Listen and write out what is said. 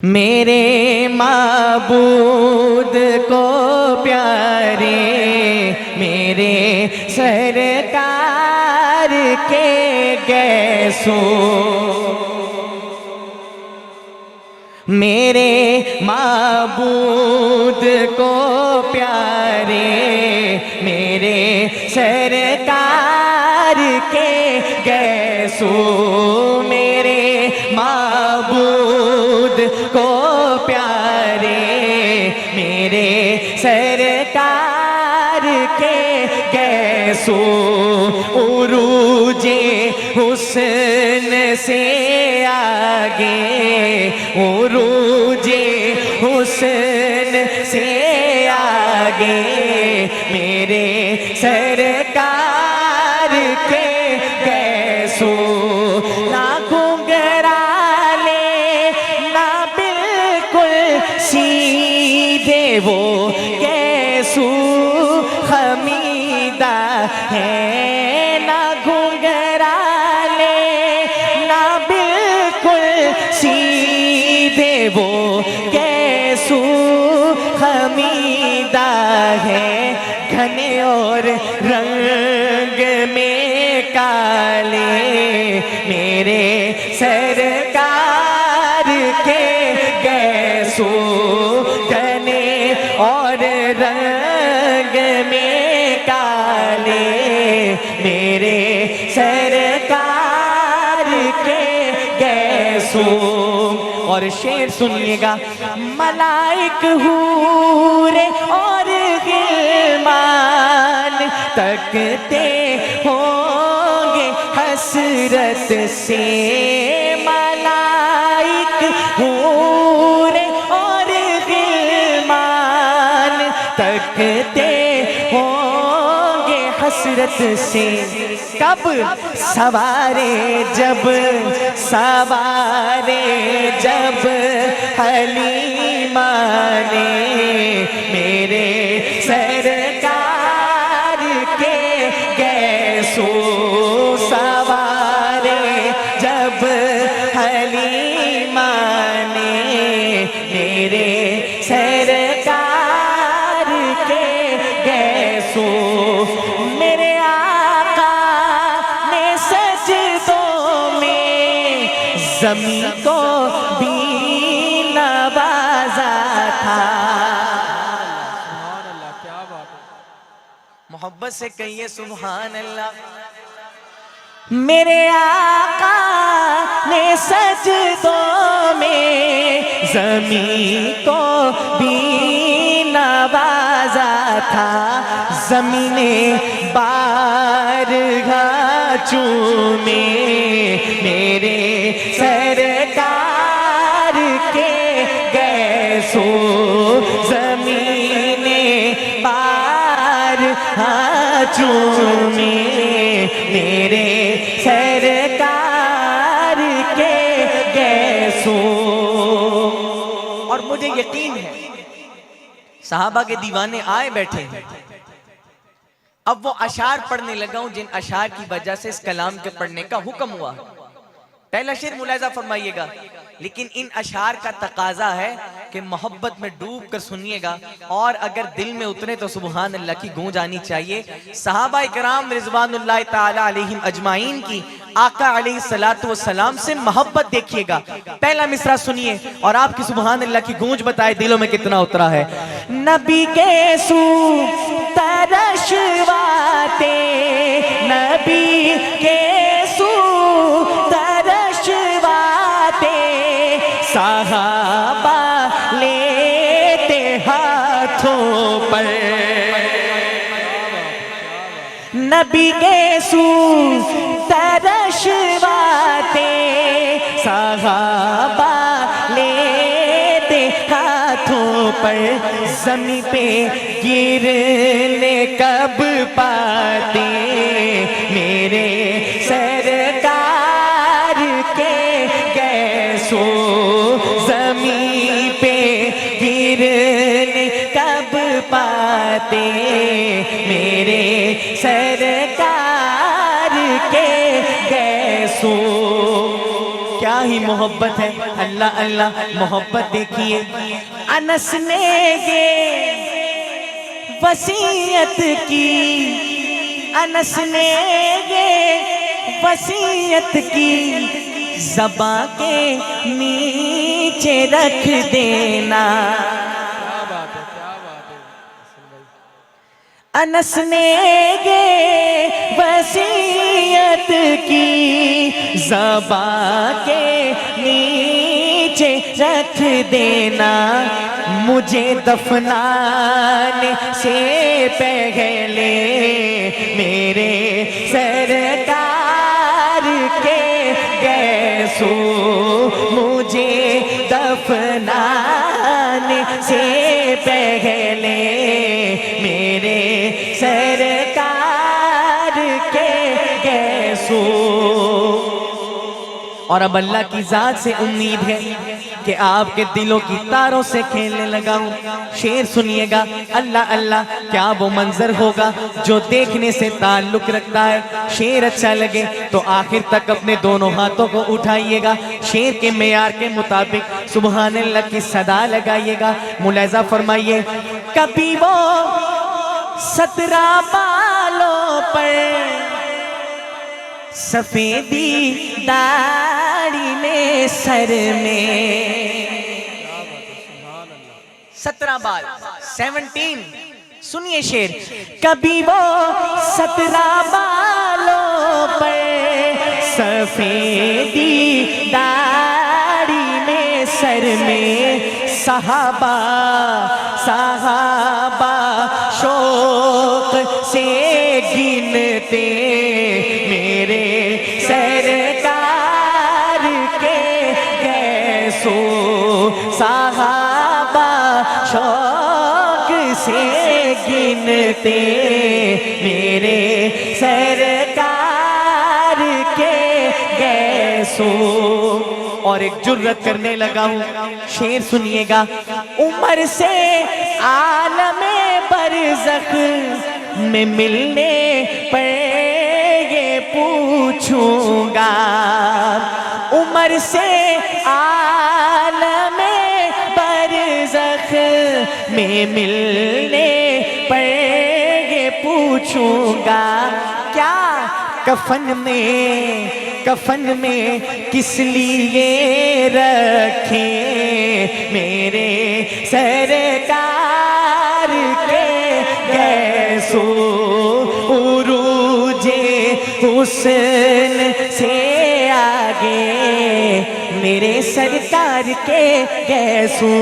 میرے معبود کو پیارے میرے سرکار کے گیسو، میرے معبود کو پیارے میرے سرکار کے گیسو، میرے معبود کو پیارے میرے سرکار کے گیسو، عروج حسن سے آگے، عروج حسن سے آگے میرے سرکار کے گیسو، نہ گھنگرالے نہ بالکل سیدھے وہ گیسو خمیدہ ہے، نہ گھنگرالے نہ بالکل سیدھے وہ گیسو خمیدہ ہے، گھنے اور رنگ میں کالے میرے سرکار کے گیسو، گھنے اور رنگ میں کالے میرے سرکار کے گیسو۔ اور شعر سنیے گا، ملائک حور اور غلمان تکتے ہوں گے حسرت سے، ملائک حور اور غلمان تکتے ہوں گے حسرت سے، کب سوارے جب حلیمہ نے میرے سرکار کے گیسو، سوارے جب حلیمہ نے میرے سرکار کے گیسو، میرے آقا نے سجدوں میں زمین کو بھی نوازا تھا۔ محبت سے کہیے سبحان اللہ۔ میرے آقا نے سجدوں میں زمین کو بھی نوازا تھا، زمین بارگاہ چومے میرے سرکار کے گیسو، زمین بارگاہ چومے میرے سرکار کے گیسو۔ اور مجھے یقین ہے صحابہ کے دیوانے آئے بیٹھے ہیں، اب وہ اشعار پڑھنے لگا ہوں جن اشعار کی وجہ سے اس کلام کے پڑھنے کا حکم ہوا ہے۔ پہلا شعر ملاحظہ فرمائیے گا، لیکن ان اشعار کا تقاضا ہے کہ محبت میں ڈوب کر سنیے گا، اور اگر دل میں اترے تو سبحان اللہ کی گونج آنی چاہیے۔ صحابہ کرام رضوان اللہ تعالی علیہم اجمعین کی آقا علیہ السلام سے محبت دیکھیے گا۔ پہلا مصرع سنیے اور آپ کی سبحان اللہ کی گونج بتائے دلوں میں کتنا اترا ہے۔ نبی کے سو ترشواتے، نبی کے سو ترشواتے، صحابہ لیتے ہاتھوں پر، نبی کے سو ترشواتے، صحابہ لیتے ہاتھوں پر، زمین پہ گرنے کب پاتے میرے سرکار کے گیسو، زمین پہ گرنے کب پاتے میرے سرکار کے گیسو۔ کیا کیا ہی محبت ہے. اللہ اللہ محبت دیکھیے. انس نے یہ وصیت کی، انس نے یہ وصیت کی، زباں کے نیچے رکھ دینا. انس نے یہ وصیت کی، زباں کے نیچے رکھ دینا. مجھے دفنانے سے پہلے میرے سرکار کے گیسو، مجھے دفنانے سے پہلے میرے سرکار کے گیسو. اور اب اللہ کی ذات سے امید ہے کہ آپ کے دلوں کی تاروں سے کھیلنے لگا ہوں. شعر سنیے گا. اللہ اللہ کیا وہ منظر ہوگا جو دیکھنے سے تعلق رکھتا ہے. شعر اچھا لگے تو آخر تک اپنے دونوں ہاتھوں کو اٹھائیے گا. شعر کے معیار کے مطابق سبحان اللہ کی صدا لگائیے گا. ملاحظہ فرمائیے. کبھی وہ 17 بالوں پر سفیدی داڑھی میں سر میں 17 بال 17. سنیے شعر. کبھی وہ 17 بالوں پر سفیدی داڑھی میں سر میں صحابہ شوق سے گنتے میرے سرکار کے گیسو. صحابہ شوق سے گنتے میرے سرکار کے گیسو. اور ایک جرت کرنے لگا ہوں. شعر سنیے گا. عمر سے عالم برزخ میں ملنے پر یہ پوچھوں گا. عمر سے عالم برزخ میں ملنے پر یہ پوچھوں گا. کیا کفن میں کس لیے رکھے میرے سرکار کے گیسو. عروج حسن سے آگے میرے سرکار کے گیسو.